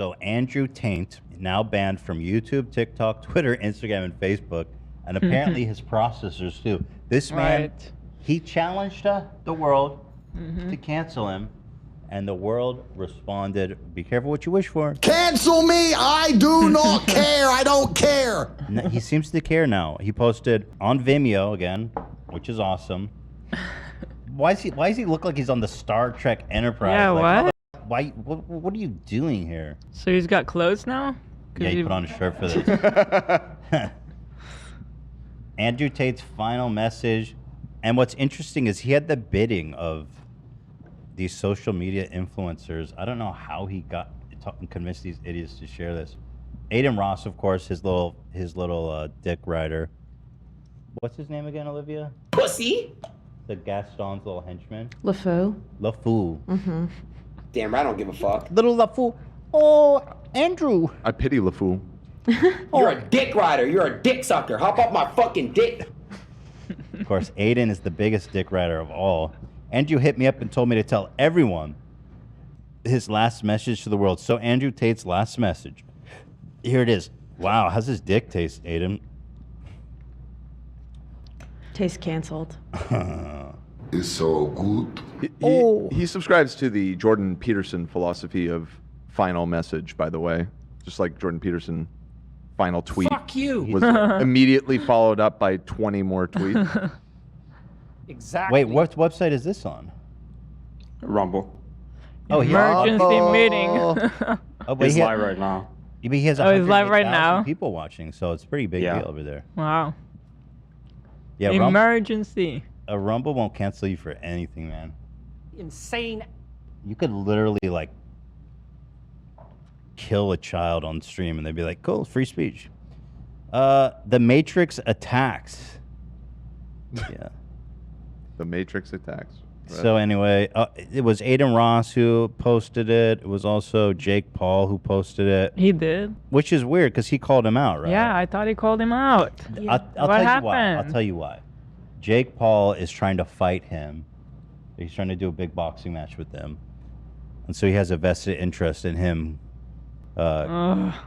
So Andrew Tate, now banned from YouTube, TikTok, Twitter, Instagram, and Facebook, and apparently his processors too. This man, he challenged the world to cancel him, and the world responded, be careful what you wish for. Cancel me! I do not care! I don't care! He seems to care now. He posted on Vimeo again, which is awesome. Why does he look like he's on the Star Trek Enterprise? Yeah, like, what are you doing here? So he's got clothes now? Yeah, he put on a shirt for this. Andrew Tate's final message. And what's interesting is he had the bidding of these social media influencers. I don't know how he got convinced these idiots to share this. Aiden Ross, of course, his little dick rider. What's his name again, Olivia? Pussy. The Gaston's little henchman. LeFou. LeFou. Mm-hmm. Damn, I don't give a fuck. Little LeFou. Oh, Andrew. I pity LeFou. You're a dick rider. You're a dick sucker. Hop up my fucking dick. Of course, Aiden is the biggest dick rider of all. Andrew hit me up and told me to tell everyone his last message to the world. So Andrew Tate's last message. Here it is. Wow, how's his dick taste, Aiden? Tastes canceled. It's so good. He subscribes to the Jordan Peterson philosophy of final message, by the way. Just like Jordan Peterson final tweet. Fuck you. Was immediately followed up by 20 more tweets. Exactly. Wait, what website is this on? Rumble. Oh, Emergency meeting. Oh, It's live right now. He has Oh, he's live right 108,000 now? people watching, so it's a pretty big deal over there. Wow. Yeah, Emergency. A Rumble won't cancel you for anything, man. Insane. You could literally like kill a child on stream, and they'd be like, "Cool, free speech." The Matrix attacks. Yeah. The Matrix attacks. Right. So anyway, it was Aiden Ross who posted it. It was also Jake Paul who posted it. He did. Which is weird because he called him out, right? Yeah, I thought he called him out. I'll What tell you happened? why. I'll tell you why. Jake Paul is trying to fight him. He's trying to do a big boxing match with him, and so he has a vested interest in him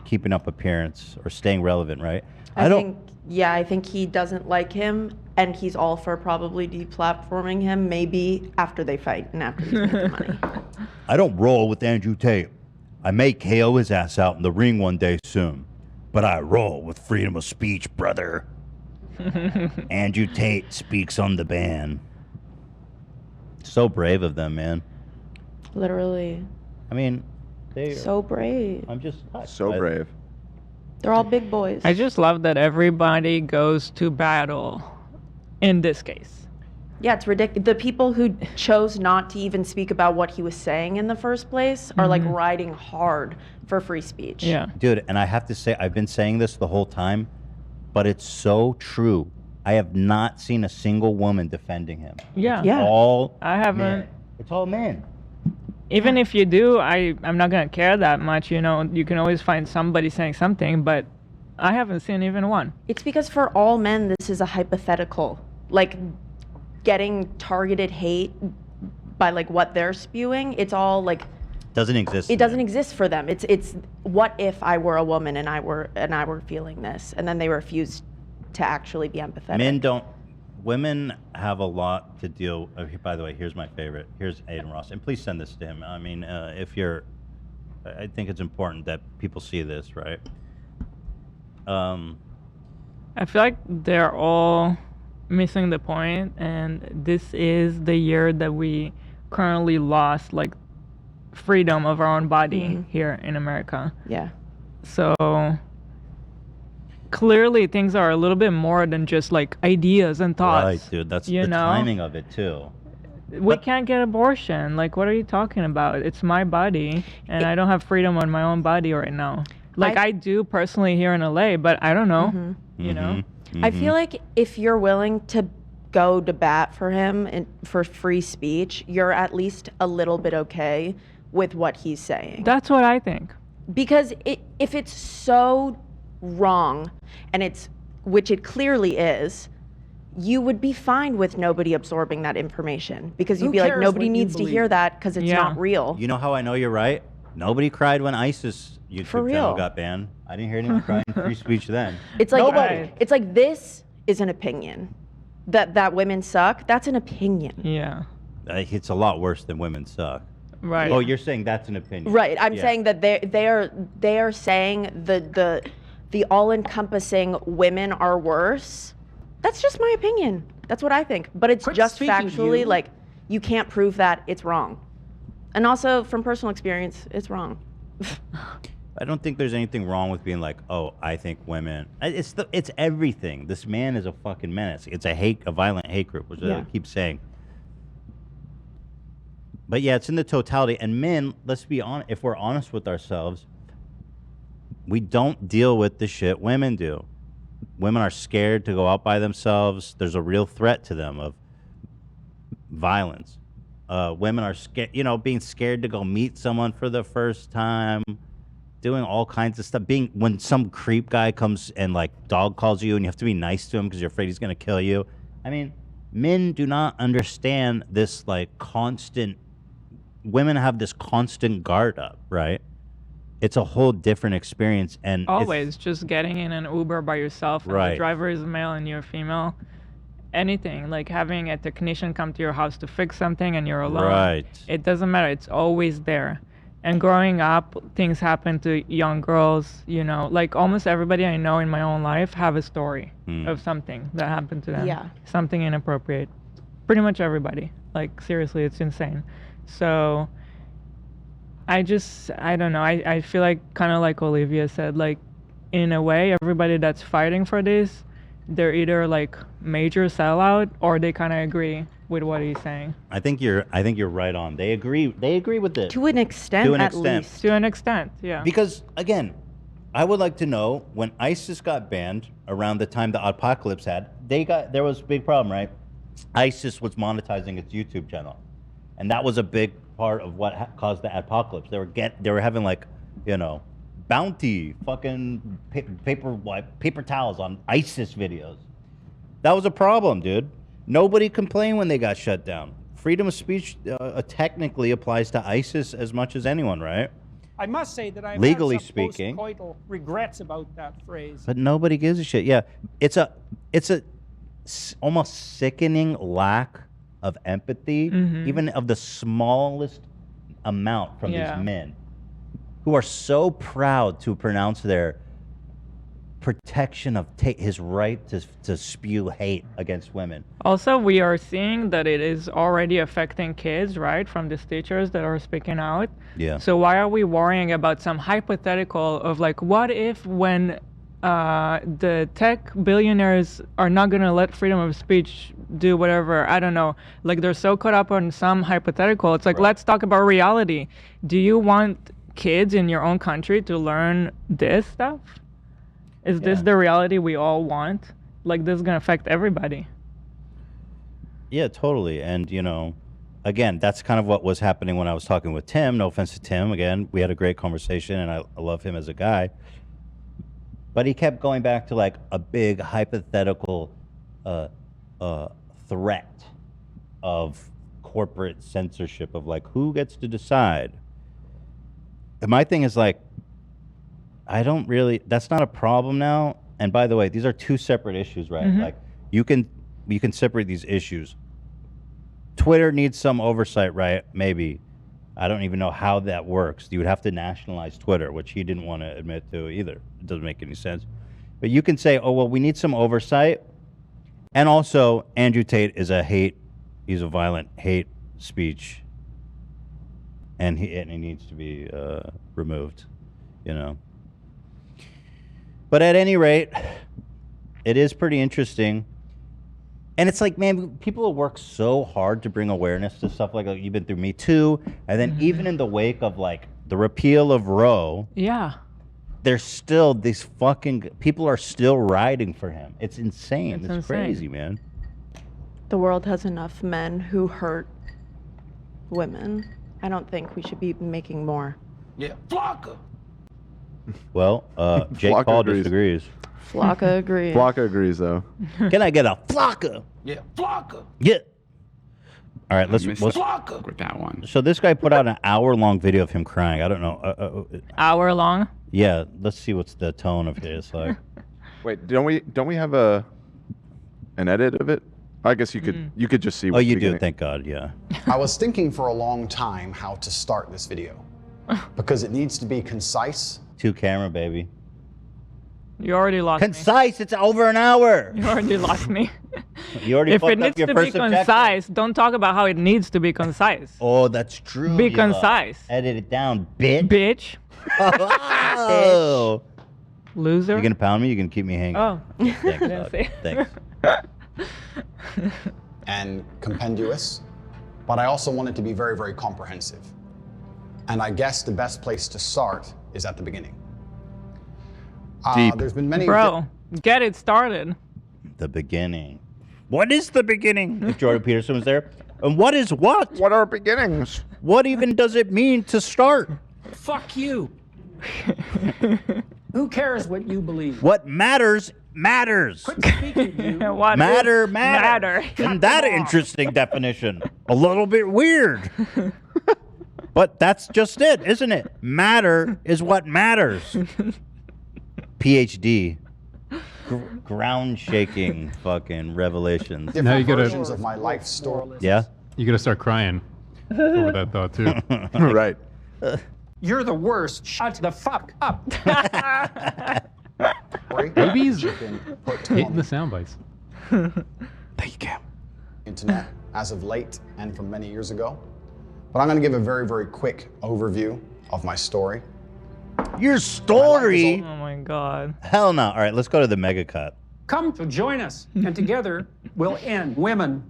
keeping up appearance or staying relevant, right? I think he doesn't like him, and he's all for probably deplatforming him, maybe after they fight and after he's making money. I don't roll with Andrew Tate. I may KO his ass out in the ring one day soon, but I roll with freedom of speech, brother. Andrew Tate speaks on the ban. So brave of them, man. Literally. I mean, they're So brave. I'm just touched So by- brave. They're all big boys. I just love that everybody goes to battle in this case. Yeah, it's ridiculous. The people who chose not to even speak about what he was saying in the first place are like riding hard for free speech. Yeah. Dude, and I have to say, I've been saying this the whole time, but it's so true. I have not seen a single woman defending him. Yeah. It's all I haven't. men. It's all men. Even if you do, I'm not going to care that much. You know, you can always find somebody saying something, but I haven't seen even one. It's because for all men, this is a hypothetical. Like, getting targeted hate by like what they're spewing, it's all like Doesn't exist. it doesn't exist for them. It's what if I were a woman and I were feeling this, and then they refuse to actually be empathetic. Men don't. Women have a lot to deal. By the way, here's my favorite. Here's Aiden Ross, and please send this to him. I mean, if you're, I think it's important that people see this, right? I feel like they're all missing the point, and this is the year that we currently lost like freedom of our own body here in America. Yeah. So clearly things are a little bit more than just like ideas and thoughts. Right, dude. That's you the know? timing of it too. We can't get abortion. Like, what are you talking about? It's my body, and I don't have freedom on my own body right now. Like, I do personally here in LA, but I don't know. You know? I feel like if you're willing to go to bat for him and for free speech, you're at least a little bit okay with what he's saying. That's what I think. Because if it's so wrong, and which it clearly is, you would be fine with nobody absorbing that information, because you'd Who be like, cares nobody what you needs to hear believe? that because it's not real. You know how I know you're right? Nobody cried when ISIS YouTube For channel real. got banned. I didn't hear anyone crying free speech then. It's like Nobody. It's like this is an opinion. That women suck. That's an opinion. Yeah. It's a lot worse than women suck. Right. Oh, you're saying that's an opinion. Right. I'm Yeah. saying that they are saying the all-encompassing women are worse. That's just my opinion. That's what I think. But it's Quit just speaking, factually you. like you can't prove that it's wrong. And also from personal experience, it's wrong. I don't think there's anything wrong with being like, oh, I think women. It's everything. This man is a fucking menace. It's a violent hate group, which I keep saying. But yeah, it's in the totality. And men, let's be honest. If we're honest with ourselves, we don't deal with the shit women do. Women are scared to go out by themselves. There's a real threat to them of violence. Women are scared, being scared to go meet someone for the first time, doing all kinds of stuff. When some creep guy comes and like dog calls you and you have to be nice to him because you're afraid he's going to kill you. I mean, men do not understand this like constant, women have this constant guard up, right? It's a whole different experience. And Always just getting in an Uber by yourself and Right. the driver is male and you're female. Anything like having a technician come to your house to fix something and you're alone. Right. It doesn't matter. It's always there. And growing up, things happen to young girls, like almost everybody I know in my own life have a story of something that happened to them. Yeah. Something inappropriate. Pretty much everybody. Like seriously, it's insane. So I don't know. I feel like kind of like Olivia said, like in a way, everybody that's fighting for this, they're either like major sellout or they kind of agree with what he's saying. I think you're right on. They agree with it. To an extent, To an at extent. least. To an extent, yeah. Because again, I would like to know when ISIS got banned around the time the apocalypse had, there was a big problem, right? ISIS was monetizing its YouTube channel. And that was a big part of what caused the apocalypse. They were having like, bounty fucking paper towels on ISIS videos. That was a problem, dude. Nobody complained when they got shut down. Freedom of speech technically applies to ISIS as much as anyone, right? I must say that I've Legally had some speaking. post-coital regrets about that phrase. But nobody gives a shit. Yeah, it's a almost sickening lack of empathy, even of the smallest amount from Yeah. these men who are so proud to pronounce their protection of his right to spew hate against women. Also, we are seeing that it is already affecting kids, right? From these teachers that are speaking out. Yeah. So why are we worrying about some hypothetical of like, what if when the tech billionaires are not going to let freedom of speech do whatever, I don't know, like they're so caught up on some hypothetical. It's like, let's talk about reality. Do you want kids in your own country to learn this stuff? Is this the reality we all want? Like this is going to affect everybody. Yeah, totally. And, again, that's kind of what was happening when I was talking with Tim. No offense to Tim. Again, we had a great conversation and I love him as a guy. But he kept going back to like a big hypothetical threat of corporate censorship of like who gets to decide. And my thing is like, that's not a problem now. And by the way, these are two separate issues, right? Like you can separate these issues. Twitter needs some oversight, right? Maybe. I don't even know how that works. You would have to nationalize Twitter, which he didn't want to admit to either. It doesn't make any sense. But you can say, oh, well, we need some oversight. And also, Andrew Tate is he's a violent hate speech. And he needs to be removed, But at any rate, it is pretty interesting. And it's like, man, people have worked so hard to bring awareness to stuff like you've been through Me Too. And then even in the wake of like the repeal of Roe, Yeah. there's still these people are still riding for him. It's insane. It's insane. crazy, man. The world has enough men who hurt women. I don't think we should be making more. Yeah. Flocka. Well, Jake Flocka Paul agrees. disagrees. Flocka agrees. Flocka agrees, though. Can I get a Flocka? Yeah. Flocka. Yeah. All right, let's. With that one. So this guy put out an hour-long video of him crying. I don't know. Hour long? Yeah, let's see what's the tone of his like. Wait, don't we have an edit of it? I guess you could just see. Oh, you do. Thank God. Yeah. I was thinking for a long time how to start this video because it needs to be concise. Two camera, baby. You already lost me. Concise. It's over an hour. You already lost me. You already If fucked it up needs your to be first objective. concise, don't talk about how it needs to be concise. Oh, that's true. Be you, concise. Edit it down, bitch. Bitch. Oh. Loser. You gonna pound me? You gonna keep me hanging? Oh. Thanks, Didn't dog. see. Thanks. And compendious, but I also want it to be very, very comprehensive. And I guess the best place to start is at the beginning. Deep. There's been many. Bro, get it started. The beginning. What is the beginning? If Jordan Peterson was there. And what is what? What are beginnings? What even does it mean to start? Fuck you. Who cares what you believe? What matters matters. Quit speaking, you. What Matter is matter. Isn't that an interesting definition? A little bit weird. But that's just it, isn't it? Matter is what matters. PhD. Ground shaking fucking revelations. different Now you gotta- versions of my life story. Yeah? You gotta start crying over that thought too. Right. You're the worst. Shut the fuck up. Babies Put hitting on the sound bites. internet as of late and from many years ago. But I'm going to give a very, very quick overview of my story. Your story? Oh my God. Hell no. All right, let's go to the mega cut. Come to join us, and together we'll end women.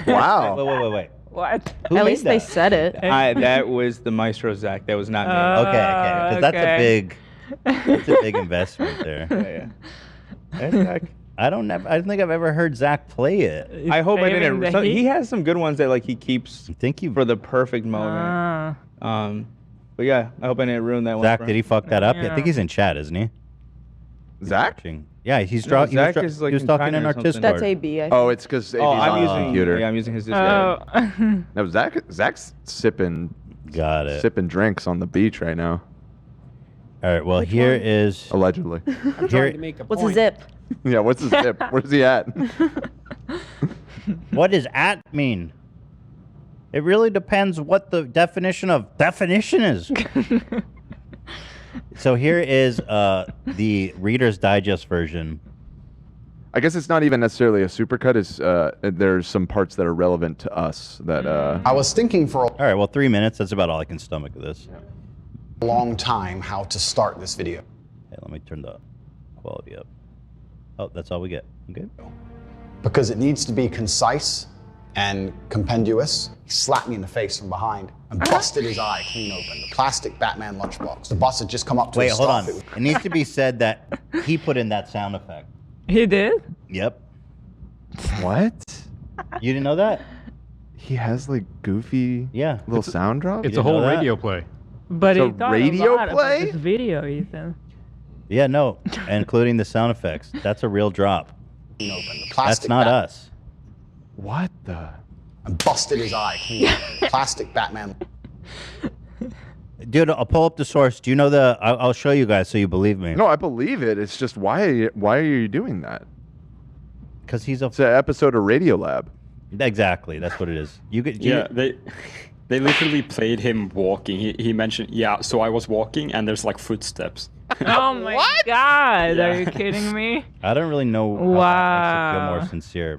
Wow. Wait. What? Who At made least they that? said it. That was the Maestro Zach. That was not me. Okay. Because Okay. that's a big investment there. That's Zach. I don't think I've ever heard Zach play it. I hope I Saving didn't. the So, he heat? has some good ones that like he keeps Thank you. for the perfect moment. But yeah, I hope I didn't ruin that one. Zach, for did him. he fuck that up? I Yeah. think he's in chat, isn't he? Zach? Watching. Yeah, he's No, drawing. Zach is, like, he was in talking China in or our something. That's Discord. AB. I think. Oh, it's because AB's Oh, on I'm the using. computer. Yeah, I'm using his Discord. Oh. No, Zach's sipping Got it. sipping drinks on the beach right now, All right. Well, here is. allegedly. I'm trying to make a What's point. a zip? Yeah, what's his zip? Where's he at? What does "at" mean? It really depends what the definition of definition is. So here is the Reader's Digest version. I guess it's not even necessarily a supercut. It's there's some parts that are relevant to us that I was thinking for All right. Well, 3 minutes. That's about all I can stomach of this. a long time how to start this video. Hey, let me turn the quality up. Oh, that's all we get. Okay. Because it needs to be concise and compendious. He slapped me in the face from behind and busted his eye clean open. The plastic Batman lunchbox. The bus had just come up to Wait, a hold stop. on. It was- It needs to be said that he put in that sound effect. He did? Yep. what? You didn't know that? He has like goofy Yeah. little sound drops. It's You a whole know that? radio play. But It's he a thought radio a lot play? about this video, Ethan. Yeah, no, including the sound effects. That's a real drop. clean open. The That's plastic not Bat- us. What the? And busted his eye clean open. Plastic Batman. Dude, I'll pull up the source. Do you know the? I'll show you guys so you believe me. No, I believe it. It's just why are you doing that? Because he's a. It's an episode of Radiolab. Exactly, that's what it is. You could. Yeah, they literally played him walking. He mentioned, yeah, so I was walking and there's like footsteps. Oh my God. Yeah. Are you kidding me? I don't really know how that makes it feel Wow. more sincere.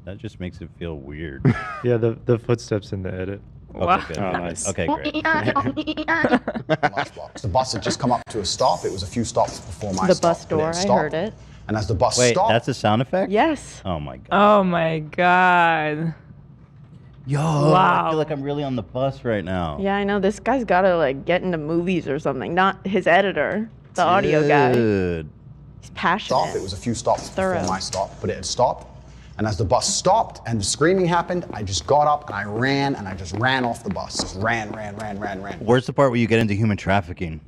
That just makes it feel weird. Yeah, the footsteps in the edit. Wow. Okay, good. Oh, nice. Okay, great. lunchbox. The bus had just come up to a stop. It was a few stops before my The stop. bus but it door. had I stopped. heard it. And as the bus Wait, stopped, that's a sound effect? Yes. Oh my god. Oh my God. Yo, I Wow. feel like I'm really on the bus right now. Yeah, I know. This guy's got to like get into movies or something. Not his editor, the audio guy. Dude. He's passionate. stop. It was a few stops Thorough. before my stop, but it had stopped. And as the bus stopped and the screaming happened, I just got up and I ran and I just ran off the bus. Just ran. Where's the part where you get into human trafficking?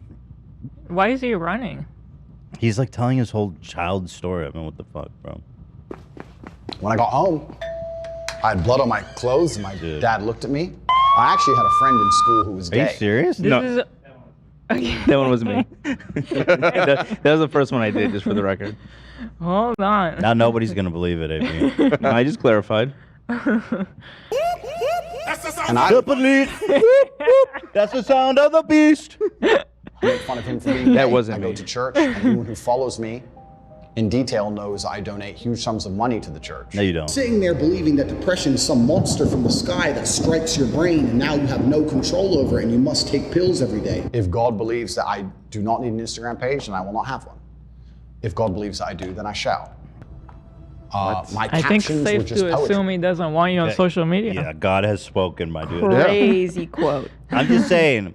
Why is he running? He's like telling his whole child story. I mean, what the fuck, bro? When I got home, I had blood on my clothes, and my dad looked at me. I actually had a friend in school who was Are you gay. serious? No. That one was me. that was the first one I did, just for the record. Hold on. Now nobody's gonna believe it, AP. No, I just clarified. And I That's the sound of the beast. make fun of him for being That gay. wasn't I go me. to church, and anyone who follows me in detail knows I donate huge sums of money to the church. No, you don't. Sitting there believing that depression is some monster from the sky that strikes your brain and now you have no control over it and you must take pills every day. If God believes that I do not need an Instagram page, then I will not have one. If God believes that I do, then I shall. My I think captions were safe just to poetry. assume he doesn't want you on social media. Yeah, God has spoken, my dude. Crazy quote. I'm just saying,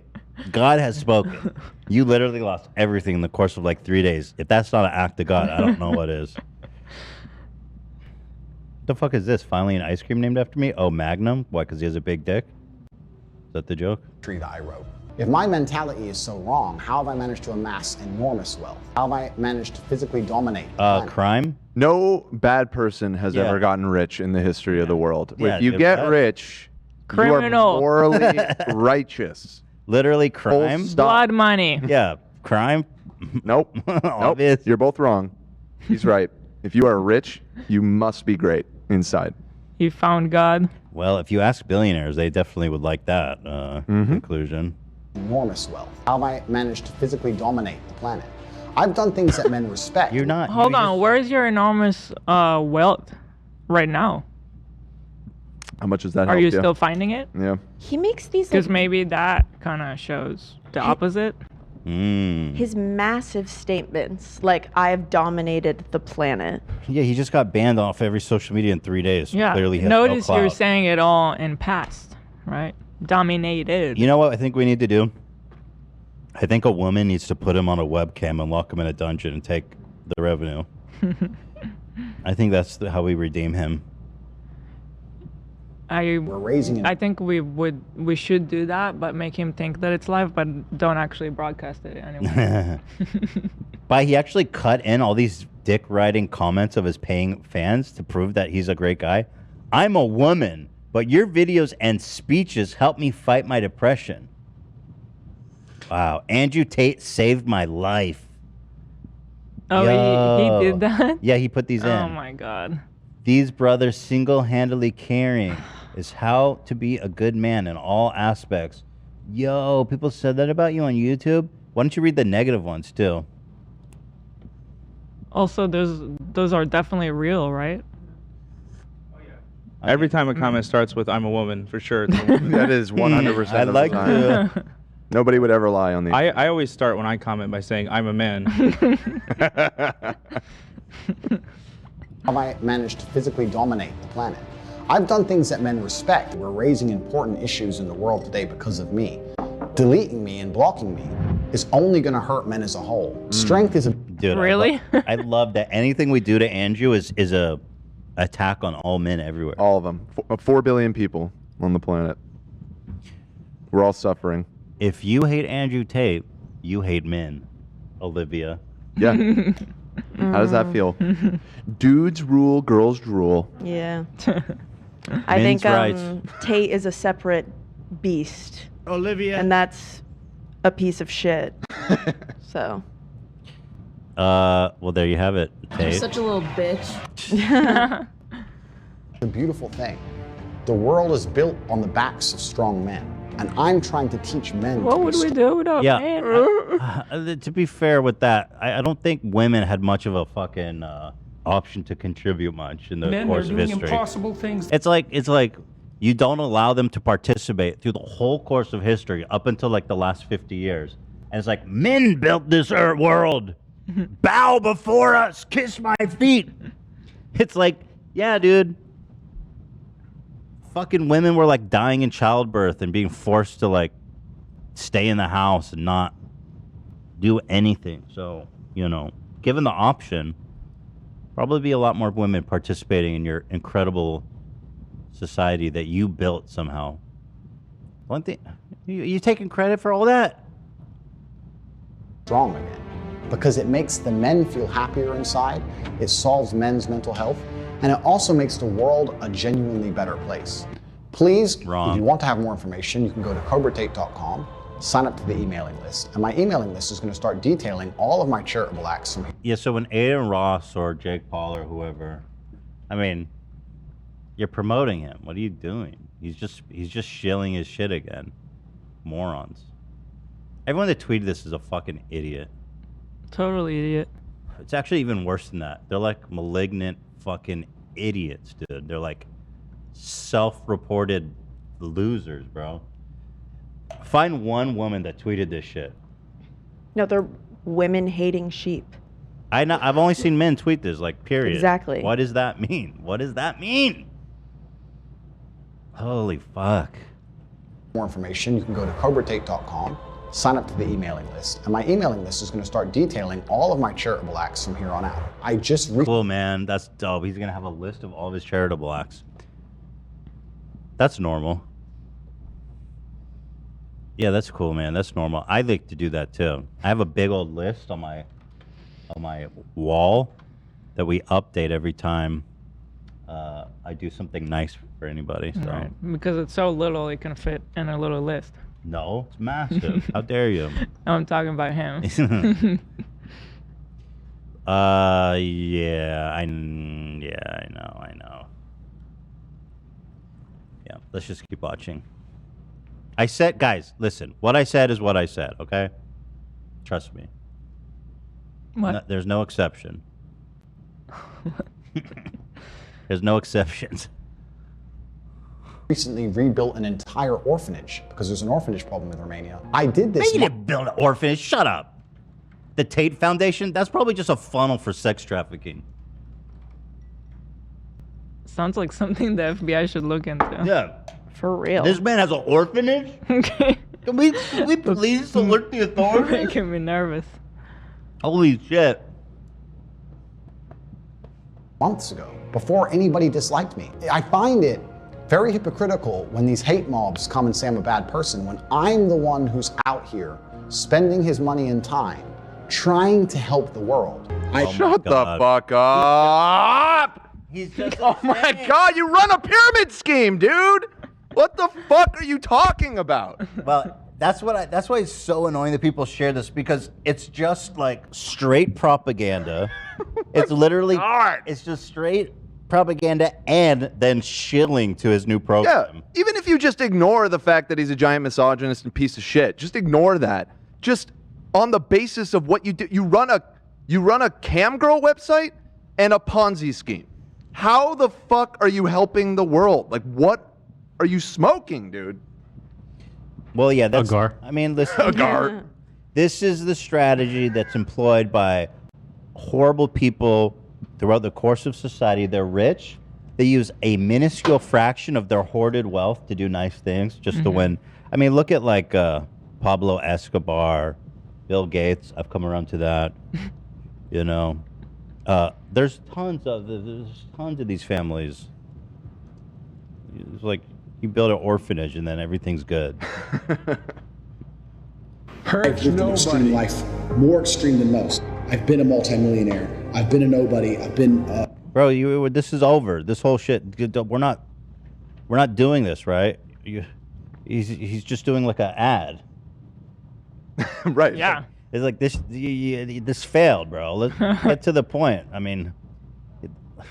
God has spoken. You literally lost everything in the course of like 3 days. If that's not an act of God, I don't know what is. The fuck is this? Finally an ice cream named after me? Oh, Magnum? Why, because he has a big dick? Is that the joke? That I wrote. If my mentality is so wrong, how have I managed to amass enormous wealth? How have I managed to physically dominate? the planet? Crime? No bad person has Yeah. ever gotten rich in the history of the world. Yeah, if you if get that- rich, Criminal. you are morally righteous. Literally crime? stop. Blood money. Yeah, crime? Nope. Nope. Obvious. You're both wrong. He's right. If you are rich, you must be great inside. He found God. Well, if you ask billionaires, they definitely would like that conclusion. Enormous wealth. How have I managed to physically dominate the planet? I've done things that men respect. You're not. Hold on. Where's your enormous wealth right now? How much does that Are help you still finding it? Yeah. He makes these Because like, maybe that kind of shows the opposite. his massive statements, like I've dominated the planet. Yeah, he just got banned off every social media in 3 days. Yeah. Clearly has Notice no you're clout. saying it all in past, right? Dominated. You know what I think we need to do? I think a woman needs to put him on a webcam and lock him in a dungeon and take the revenue. I think that's how we redeem him. I think we should do that, but make him think that it's live, but don't actually broadcast it anymore. But he actually cut in all these dick riding comments of his paying fans to prove that he's a great guy. I'm a woman, but your videos and speeches help me fight my depression. Wow, Andrew Tate saved my life. Oh, he did that? Yeah, he put these in. Oh my god. These brothers single-handedly caring is how to be a good man in all aspects. Yo, people said that about you on YouTube? Why don't you read the negative ones too? Also, those are definitely real, right? Every time a comment starts with "I'm a woman," for sure, it's a woman. That is 100% I'd of like the time. to. Nobody would ever lie on the I always start when I comment by saying "I'm a man." How have I managed to physically dominate the planet? I've done things that men respect. We're raising important issues in the world today because of me. Deleting me and blocking me is only going to hurt men as a whole. Strength is a... Dude, Really? I love that anything we do to Andrew is a attack on all men everywhere. All of them. 4 billion people on the planet. We're all suffering. If you hate Andrew Tate, you hate men, Olivia. Yeah. How does that feel? Dudes rule, girls drool. Yeah. I Men's think rights. Tate is a separate beast. Olivia. And that's a piece of shit. So. Well, there you have it, You're Tate. such a little bitch. a beautiful thing. The world is built on the backs of strong men. And I'm trying to teach men What to would be we do without Yeah. man? To be fair with that, I don't think women had much of a fucking option to contribute much in the Men are course of doing history. impossible things. It's like you don't allow them to participate through the whole course of history up until like the last 50 years. And it's like, men built this world. Bow before us. Kiss my feet. It's like, yeah, dude. Fucking women were like dying in childbirth and being forced to like stay in the house and not do anything. So, given the option, probably be a lot more women participating in your incredible society that you built somehow. One thing, you taking credit for all that? strong again. Because it makes the men feel happier inside, it solves men's mental health, and it also makes the world a genuinely better place. Please, Wrong. if you want to have more information, you can go to CobraTate.com, sign up to the emailing list, and my emailing list is going to start detailing all of my charitable acts from here. Yeah, so when Aiden Ross or Jake Paul or whoever, I mean, you're promoting him. What are you doing? He's just shilling his shit again. Morons. Everyone that tweeted this is a fucking idiot. Totally idiot. It's actually even worse than that. They're like malignant fucking idiots, dude. They're like self-reported losers, bro. Find one woman that tweeted this shit. No, they're women hating sheep. I've only seen men tweet this, like, period. Exactly. What does that mean? What does that mean? Holy fuck. More information, you can go to CobraTate.com, sign up to the emailing list, and my emailing list is going to start detailing all of my charitable acts from here on out. I just Cool, man. That's dope. He's gonna have a list of all of his charitable acts. That's normal. Yeah, that's cool, man. That's normal. I like to do that too. I have a big old list on my wall that we update every time I do something nice for anybody. So Right. Because it's so little, it can fit in a little list. no, it's massive. How dare you? I'm talking about him. Yeah, I know. Yeah, let's just keep watching. I said, guys, listen. What I said is what I said. Okay, trust me. What? No, there's no exception. There's no exceptions. recently rebuilt an entire orphanage because there's an orphanage problem in Romania. I did this. You didn't build an orphanage. Shut up. The Tate Foundation? That's probably just a funnel for sex trafficking. Sounds like something the FBI should look into. Yeah. For real. This man has an orphanage? Okay. Can we please alert the authorities? Making me nervous. Holy shit. Months ago, before anybody disliked me. I find it very hypocritical when these hate mobs come and say I'm a bad person when I'm the one who's out here spending his money and time trying to help the world. Shut the fuck up! He's just oh my god, you run a pyramid scheme, dude! What the fuck are you talking about? Well, that's why it's so annoying that people share this, because it's just like straight propaganda. It's literally it's just straight propaganda and then shilling to his new program. Yeah, even if you just ignore the fact that he's a giant misogynist and piece of shit, just ignore that. Just on the basis of what you do, you run a cam girl website and a Ponzi scheme. How the fuck are you helping the world? Like, what are you smoking, dude? Well, yeah, that's. Agar. I mean, listen. Agar. This is the strategy that's employed by horrible people throughout the course of society. They're rich. They use a minuscule fraction of their hoarded wealth to do nice things just to win. I mean, look at like Pablo Escobar, Bill Gates. I've come around to that. You know, there's tons of these families. It's like you build an orphanage and then everything's good. I've lived an extreme life, more extreme than most. I've been a multimillionaire. I've been a nobody. I've been. Bro, this is over. This whole shit. We're not doing this, right? He's just doing like an ad. Right. Yeah. It's like this. This failed, bro. Let's get to the point. I mean,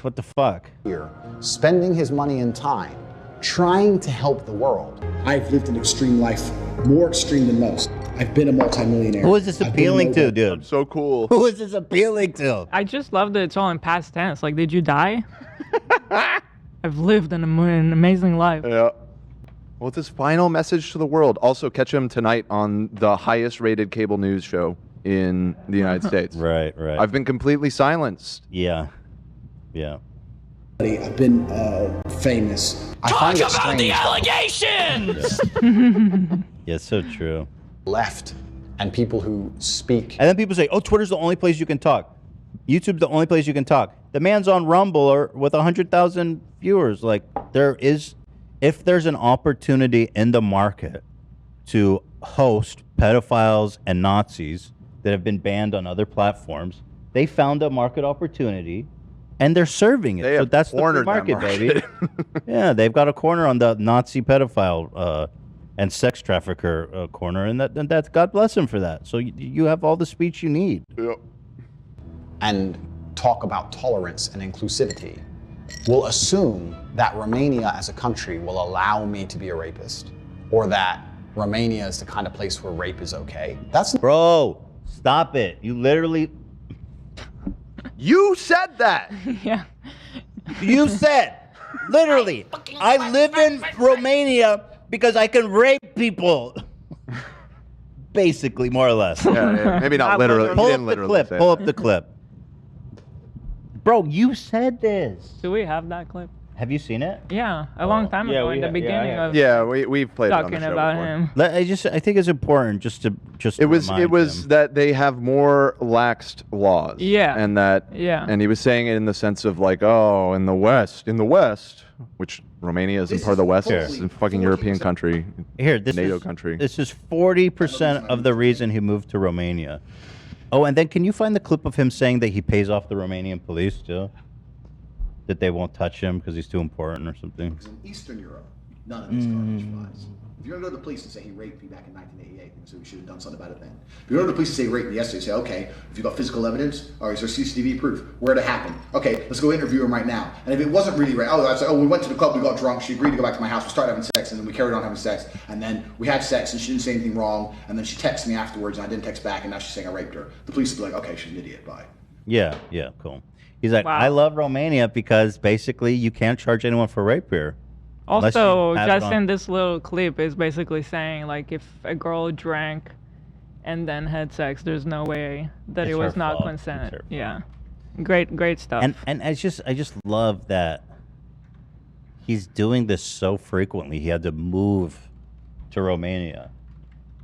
what the fuck? Here, spending his money and time trying to help the world. I've lived an extreme life, more extreme than most. I've been a multimillionaire. Who is this appealing to, dude? So cool. Who is this appealing to? I just love that it's all in past tense. Like, did you die? I've lived an amazing life. Yeah. Well, this final message to the world. Also, catch him tonight on the highest rated cable news show in the United States. Right. I've been completely silenced. Yeah. I've been famous. I find it strange the allegations! Yeah, it's so true. left and people who speak. And then people say, "Oh, Twitter's the only place you can talk. YouTube's the only place you can talk." The man's on Rumble or with 100,000 viewers. Like, if there's an opportunity in the market to host pedophiles and Nazis that have been banned on other platforms, they found a market opportunity And they're serving it. They So have that's the free cornered that market, baby. market. Yeah, they've got a corner on the Nazi pedophile and sex trafficker corner, and that's God bless him for that. So you have all the speech you need. Yep. And talk about tolerance and inclusivity will assume that Romania as a country will allow me to be a rapist, or that Romania is the kind of place where rape is okay. That's Bro, stop it. You literally You said that. Yeah. You said, literally, I live in Romania because I can rape people. Basically, more or less. Yeah, maybe not literally. He Pull didn't up the literally clip. say Pull it. up the clip. Bro, you said this. Do we have that clip? Have you seen it? Yeah, a long time ago in the beginning of Yeah, we've played it on the talking show about before. him. I think it's important just to It was him. that they have more laxed laws. Yeah. And that Yeah. and he was saying it in the sense of like, oh, in the West, which Romania isn't part of the West, it's a fucking European country. Here, this NATO is, country. This is 40% of the reason he moved to Romania. Oh, and then can you find the clip of him saying that he pays off the Romanian police too? That they won't touch him because he's too important or something? Because in Eastern Europe, none of this garbage flies. If you're gonna go to the police and say he raped me back in 1988, so we should have done something about it then. If you go to the police and say he raped me yesterday, say, okay, if you got physical evidence, or is there CCTV proof? Where'd it happen? Okay, let's go interview him right now. And if it wasn't really rape, I'd say, we went to the club, we got drunk, she agreed to go back to my house, we started having sex, and then we carried on having sex, and then we had sex, and she didn't say anything wrong, and then she texted me afterwards, and I didn't text back, and now she's saying I raped her. The police would be like, okay, she's an idiot, bye. Yeah, cool. He's like, I love Romania because basically you can't charge anyone for rape here. unless you Also, have it just on- in this little clip is basically saying like if a girl drank and then had sex, there's no way that It's it was her not fault. consent. It's her Yeah, great stuff. And I just love that he's doing this so frequently. He had to move to Romania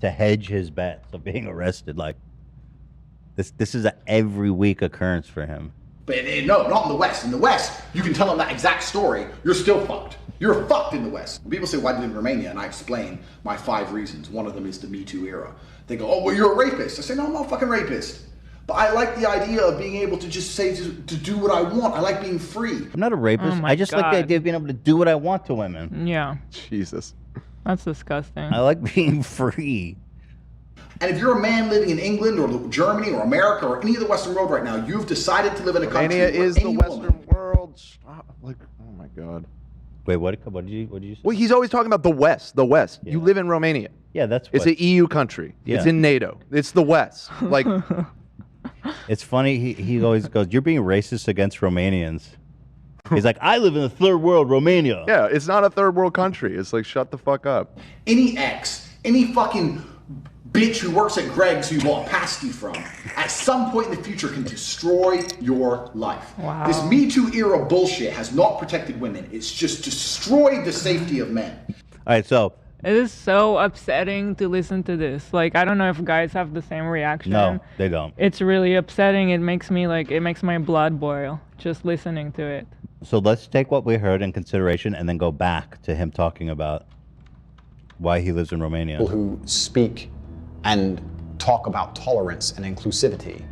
to hedge his bets of being arrested. Like this is an every week occurrence for him. But no, not in the West. In the West, you can tell them that exact story. You're still fucked. You're fucked in the West. When people say, why did you live in Romania? And I explain my 5 reasons. One of them is the Me Too era. They go, oh, well, you're a rapist. I say, no, I'm not a fucking rapist. But I like the idea of being able to just say, to do what I want. I like being free. I'm not a rapist. Oh my I just like the God. idea of being able to do what I want to women. Yeah, Jesus. that's disgusting. I like being free. And if you're a man living in England or Germany or America or any of the Western world right now, you've decided to live in a country Romania where is the any Western woman- world. Stop. Like, oh my God. Wait, what did you say? Well, he's always talking about the West. The West. You live in Romania. Yeah, that's It's what- an EU country. It's Yeah. in NATO. It's the West. Like, It's funny. He always goes, "You're being racist against Romanians." He's like, "I live in a third world Romania." yeah, it's not a third world country. It's like, shut the fuck up. Any ex, any fucking bitch who works at Greg's who you bought a pasty from, at some point in the future can destroy your life. Wow. This Me Too era bullshit has not protected women. It's just destroyed the safety of men. All right, so It is so upsetting to listen to this. Like, I don't know if guys have the same reaction. no, they don't. It's really upsetting. It makes my blood boil just listening to it. So let's take what we heard in consideration and then go back to him talking about why he lives in Romania. People who speak and talk about tolerance and inclusivity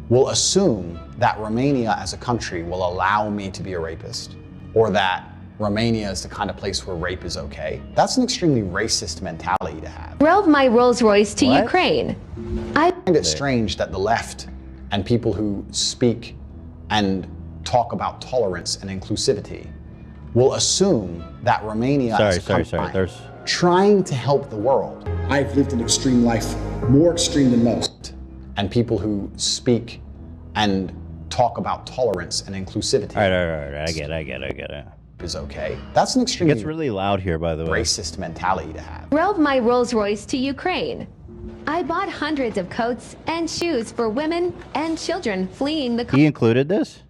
will assume that Romania as a country will allow me to be a rapist, or that Romania is the kind of place where rape is okay. That's an extremely racist mentality to have. Drove my Rolls Royce to What? Ukraine. I find it strange that the left and people who speak and talk about tolerance and inclusivity will assume that Romania is a country There's trying to help the world. I've lived an extreme life, more extreme than most. And people who speak and talk about tolerance and inclusivity all right. I get it. is okay. That's an It extremely gets really loud here, by the way. racist mentality to have. drove my Rolls Royce to Ukraine. I bought hundreds of coats and shoes for women and children fleeing the He included this?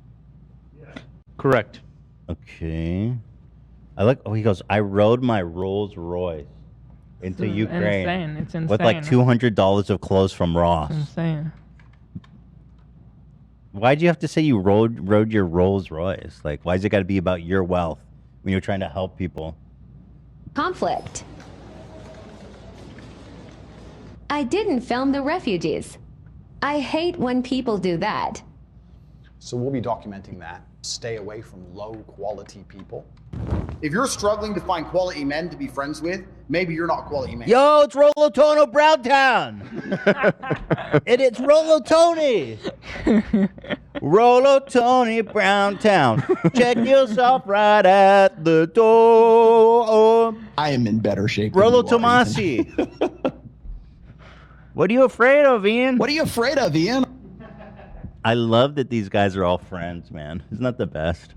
Correct. Okay. He goes, I rode my Rolls Royce into This is Ukraine insane. It's with like insane. $200 of clothes from Ross. Insane. Why'd you have to say you rode your Rolls Royce? Like, why's it got to be about your wealth when you're trying to help people? conflict. I didn't film the refugees. I hate when people do that. So we'll be documenting that. Stay away from low quality people. If you're struggling to find quality men to be friends with, maybe you're not a quality man. Yo, it's Rolo Tono Browntown. It's Rolo Tony. Rolo Tony Browntown. Check yourself right at the door. I am in better shape. Rolo Tomasi. What are you afraid of, Ian? What are you afraid of, Ian? I love that these guys are all friends, man. Isn't that the best?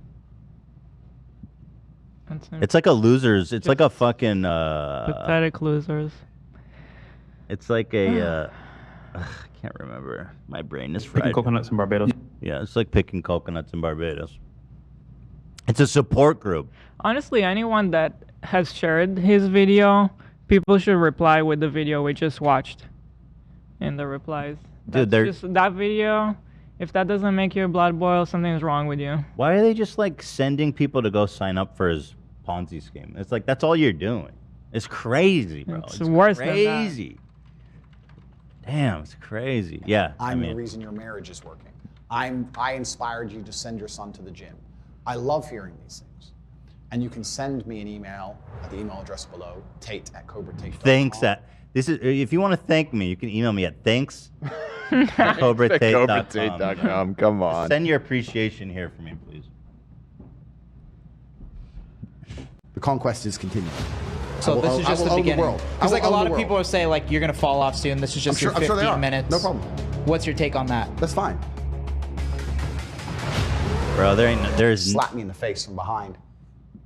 It's like a losers. It's like a fucking pathetic losers. It's like a I can't remember. My brain is fried. Picking coconuts in Barbados. Yeah, it's like picking coconuts in Barbados. It's a support group. Honestly, anyone that has shared his video, people should reply with the video we just watched in the replies. Dude, That's just that video. If that doesn't make your blood boil, something's wrong with you. Why are they just like sending people to go sign up for his Ponzi scheme? It's like that's all you're doing. It's crazy, bro. It's worse than that. crazy. Damn, it's crazy. Yeah, I'm the reason your marriage is working. I inspired you to send your son to the gym. I love hearing these things. And you can send me an email at the email address below, tate@cobratate.com. Thanks this is if you want to thank me, you can email me at thanks@cobratate.com. Come on. Send your appreciation here for me, please. The conquest is continuing. So this is just the beginning. Because like a lot of people are are saying like you're gonna fall off soon. This is just your 15 minutes. No problem. What's your take on that? That's fine. Bro, there's Slap me in the face from behind.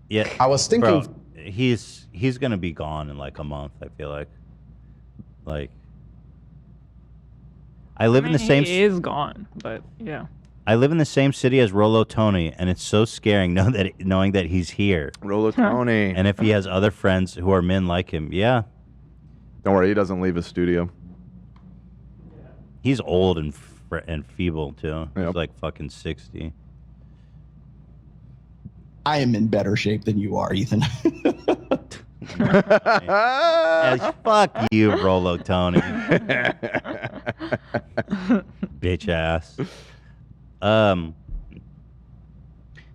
Yeah. I was thinking. Bro, he's gonna be gone in like a month, I feel like. I live in the same He is gone, but yeah. I live in the same city as Rolo Tony, and it's so scaring knowing that he's here. Rolo Tony. And if he has other friends who are men like him, yeah. Don't worry, he doesn't leave his studio. He's old and feeble too. Yep. He's like fucking 60. I am in better shape than you are, Ethan. Yeah, fuck you, Rolo Tony. Bitch ass.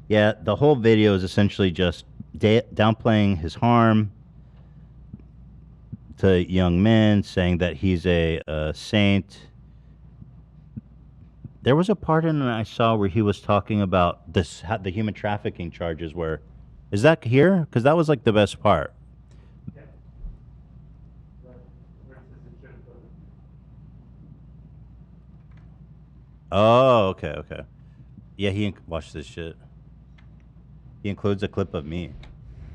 Yeah, the whole video is essentially just downplaying his harm to young men, saying that he's a saint. There was a part in it I saw where he was talking about the human trafficking charges. Is that here? Because that was like the best part. Oh, okay. Yeah, watch this shit. He includes a clip of me.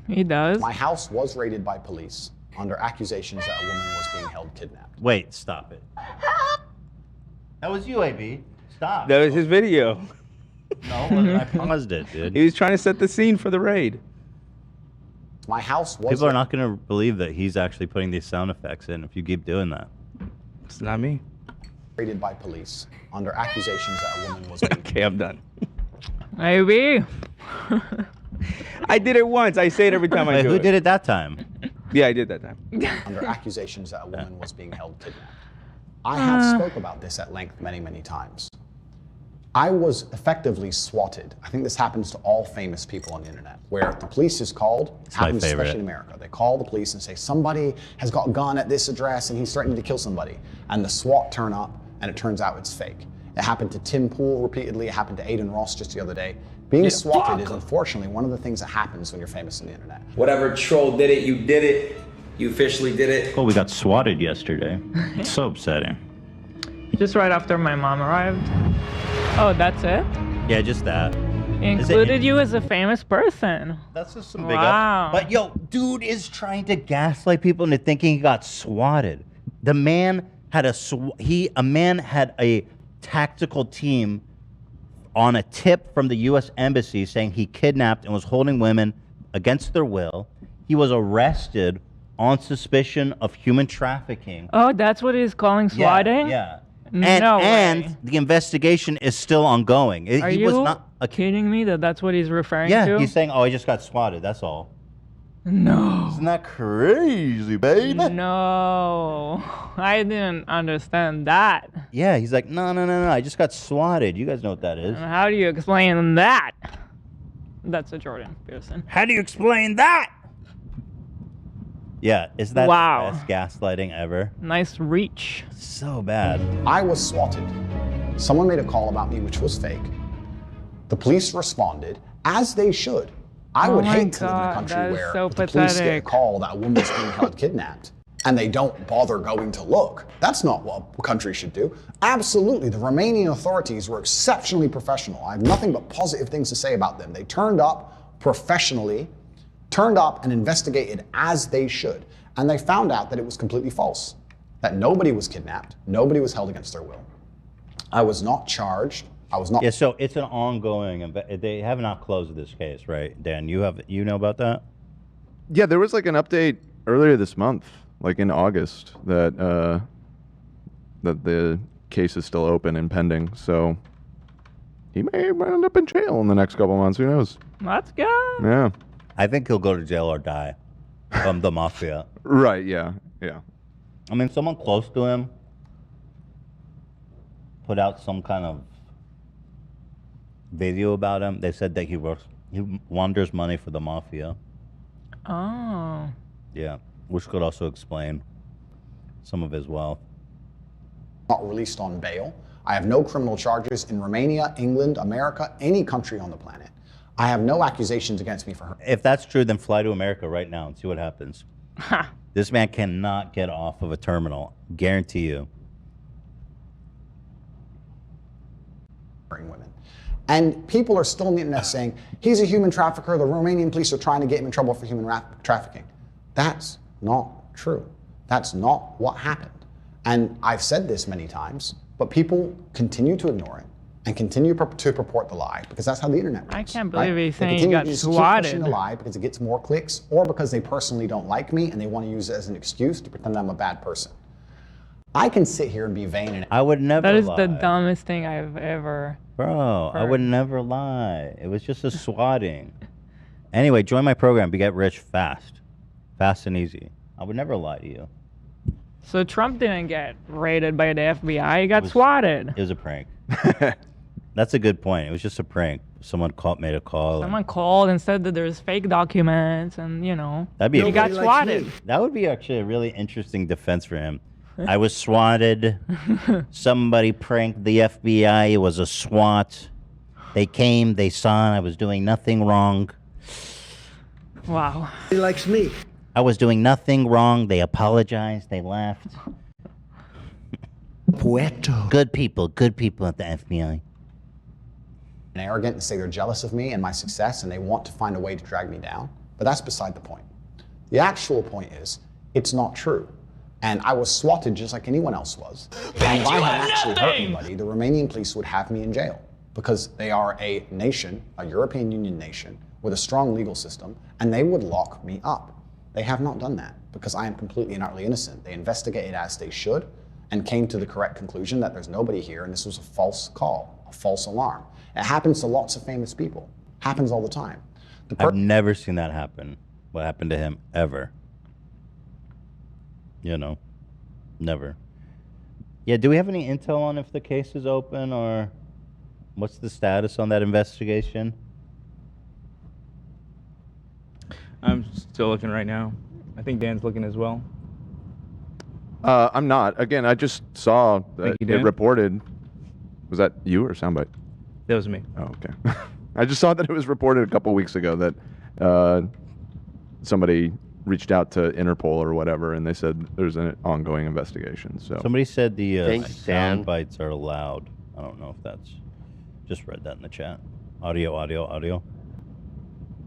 He does? My house was raided by police under accusations that a woman was being held kidnapped. Wait, stop it. That was you, AB. Stop. That was his video. No, I paused it, dude. He was trying to set the scene for the raid. My house was. People are not going to believe that he's actually putting these sound effects in if you keep doing that. It's not me. Raided by police under accusations that a woman was being. Okay, I'm done. Maybe. I did it once. I say it every time I do it. Who did it that time? Yeah, I did that time. Under accusations that a woman was being held kidnapped. I have spoke about this at length many, many times. I was effectively swatted. I think this happens to all famous people on the internet, where the police is called. It happens especially in America. They call the police and say, somebody has got a gun at this address and he's threatening to kill somebody. And the SWAT turn up and it turns out it's fake. It happened to Tim Pool repeatedly. It happened to Aiden Ross just the other day. Being swatted is unfortunately one of the things that happens when you're famous on the internet. Whatever troll did it, you did it. You officially did it. Oh, we got swatted yesterday. It's so upsetting. Just right after my mom arrived. Oh, that's it? Yeah, just that. He included you as a famous person. That's just some big up. But yo, dude is trying to gaslight people into thinking he got swatted. The man had a man had a tactical team on a tip from the U.S. Embassy saying he kidnapped and was holding women against their will. He was arrested on suspicion of human trafficking. Oh, that's what he's calling swatting? Yeah. And the investigation is still ongoing. Are you kidding me that that's what he's referring to? Yeah, he's saying, oh, I just got swatted, that's all. No. Isn't that crazy, baby? No. I didn't understand that. Yeah, he's like, no, I just got swatted. You guys know what that is. And how do you explain that? That's a Jordan Peterson. How do you explain that? Yeah, is that Wow. the best gaslighting ever? Nice reach. So bad. I was swatted. Someone made a call about me which was fake. The police responded, as they should. I would hate to live in a country where so if the police get a pathetic. call that a woman's being held kidnapped and they don't bother going to look. That's not what a country should do. Absolutely, the Romanian authorities were exceptionally professional. I have nothing but positive things to say about them. They turned up professionally, turned up and investigated as they should. And they found out that it was completely false, that nobody was kidnapped, nobody was held against their will. I was not charged. I was not. Yeah, so it's an ongoing. They have not closed this case, right, Dan? You know about that? Yeah, there was like an update earlier this month, like in August, that that the case is still open and pending. So he may end up in jail in the next couple months. Who knows? Let's go. Yeah. I think he'll go to jail or die from the mafia. Right. Yeah. Yeah. I mean, someone close to him put out some kind of video about him. They said that he launders money for the mafia. Oh. Yeah, which could also explain some of his wealth. Not released on bail. I have no criminal charges in Romania, England, America, any country on the planet. I have no accusations against me for her. If that's true, then fly to America right now and see what happens. This man cannot get off of a terminal. Guarantee you. Women. And people are still on the internet saying, he's a human trafficker, the Romanian police are trying to get him in trouble for human trafficking. That's not true. That's not what happened. And I've said this many times, but people continue to ignore it and continue to purport the lie because that's how the internet works. I can't believe he's They saying he continue got to just keep swatted. pushing the lie because it gets more clicks or because they personally don't like me and they want to use it as an excuse to pretend I'm a bad person. I can sit here and be vain and I would never That is lie. the dumbest thing I've ever Bro, I heard. would never lie. It was just a swatting. Anyway, join my program to get rich fast. Fast and easy. I would never lie to you. So Trump didn't get raided by the FBI. He got swatted. It was a prank. That's a good point. It was just a prank. Someone made a call. Someone called and said that there's fake documents, and That'd be he got swatted. That would be actually a really interesting defense for him. I was swatted. Somebody pranked the FBI. It was a SWAT. They came. They saw I was doing nothing wrong. Wow. He likes me. I was doing nothing wrong. They apologized. They left. Puerto. Good people at the FBI. and arrogant and say they're jealous of me and my success and they want to find a way to drag me down. But that's beside the point. The actual point is, it's not true. And I was swatted just like anyone else was. And if I had actually hurt anybody, the Romanian police would have me in jail because they are a nation, a European Union nation, with a strong legal system, and they would lock me up. They have not done that because I am completely and utterly innocent. They investigated as they should and came to the correct conclusion that there's nobody here and this was a false call, a false alarm. It happens to lots of famous people. Happens all the time. I've never seen that happen. What happened to him ever. You know, never. Yeah, do we have any intel on if the case is open or what's the status on that investigation? I'm still looking right now. I think Dan's looking as well. I'm not. Again, I just saw that you, it Dan. reported. Was that you or soundbite? That was me. Oh, okay. I just saw that it was reported a couple weeks ago that somebody reached out to Interpol or whatever, and they said there's an ongoing investigation. So Somebody said the Thanks, Dan. sound bites are allowed. I don't know if that's... Just read that in the chat. Audio.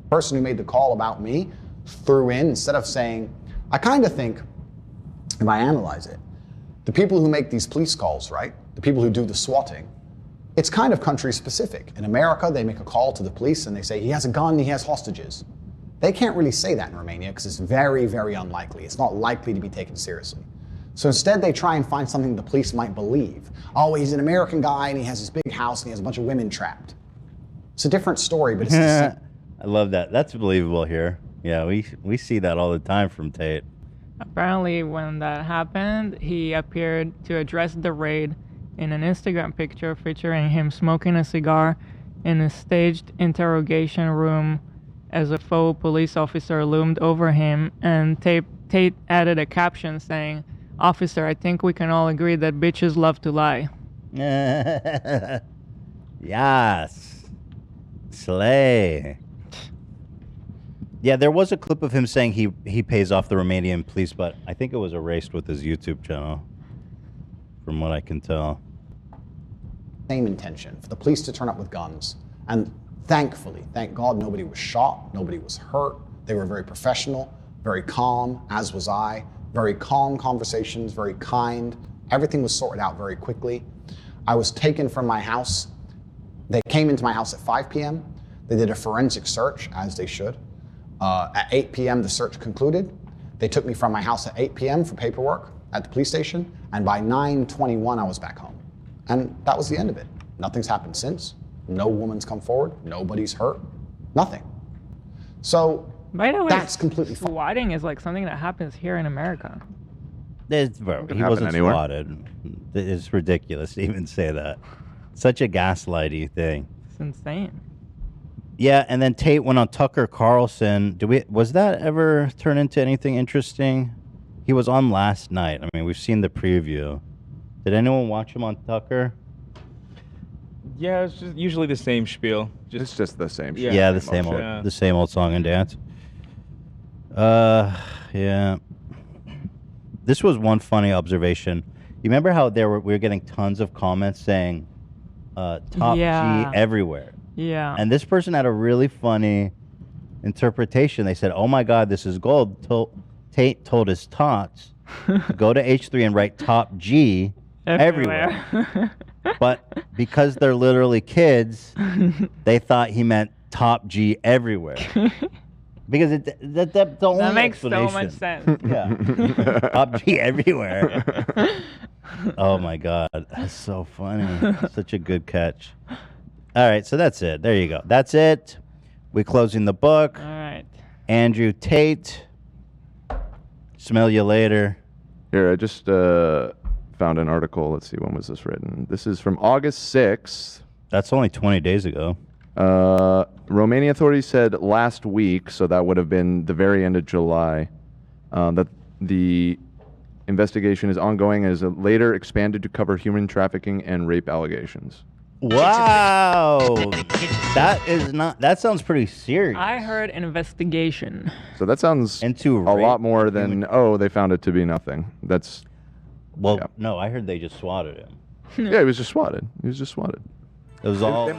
The person who made the call about me threw in, instead of saying, I kind of think, if I analyze it, the people who make these police calls, right? The people who do the swatting, it's kind of country specific. In America, they make a call to the police and they say, he has a gun, he has hostages. They can't really say that in Romania because it's very, very unlikely. It's not likely to be taken seriously. So instead, they try and find something the police might believe. Oh, he's an American guy and he has this big house and he has a bunch of women trapped. It's a different story, but it's the same. I love that. That's believable here. Yeah, we see that all the time from Tate. Apparently, when that happened, he appeared to address the raid in an Instagram picture featuring him smoking a cigar in a staged interrogation room as a faux police officer loomed over him, and Tate added a caption saying, "Officer, I think we can all agree that bitches love to lie." Yes. Slay. Yeah, there was a clip of him saying he pays off the Romanian police, but I think it was erased with his YouTube channel, from what I can tell. Same intention, for the police to turn up with guns. And thankfully, thank God, nobody was shot, nobody was hurt. They were very professional, very calm, as was I. Very calm conversations, very kind. Everything was sorted out very quickly. I was taken from my house. They came into my house at 5 p.m. They did a forensic search, as they should. At 8 p.m., the search concluded. They took me from my house at 8 p.m. for paperwork at the police station, and by 9:21, I was back home. And that was the end of it. Nothing's happened since. No woman's come forward. Nobody's hurt. Nothing. So By the way, that's completely fine. swatting is like something that happens here in America. Bro, he wasn't swatted. It's ridiculous to even say that. Such a gaslighty thing. It's insane. Yeah, and then Tate went on Tucker Carlson. Was that ever turn into anything interesting? He was on last night. I mean, we've seen the preview. Did anyone watch him on Tucker? Yeah, it's just usually the same spiel. It's just the same. Yeah, the same old song and dance. Yeah. This was one funny observation. You remember how we were getting tons of comments saying top Yeah. G everywhere. Yeah. And this person had a really funny interpretation. They said, "Oh my God, this is gold." Tate told his tots to go to H3 and write top G everywhere. But because they're literally kids, they thought he meant top G everywhere. Because that's the only That makes so explanation. much sense. Yeah. Top G everywhere. Oh my God. That's so funny. Such a good catch. All right, so that's it. There you go. That's it. We're closing the book. All right. Andrew Tate. Smell you later. Here, I just found an article. Let's see, when was this written? This is from August 6th. That's only 20 days ago. Romanian authorities said last week, so that would have been the very end of July, that the investigation is ongoing and is later expanded to cover human trafficking and rape allegations. Wow. That sounds pretty serious. I heard investigation. So that sounds into a lot more than, they found it to be nothing. That's... Well, no, I heard they just swatted him. Yeah, he was just swatted. He was just swatted. It was all...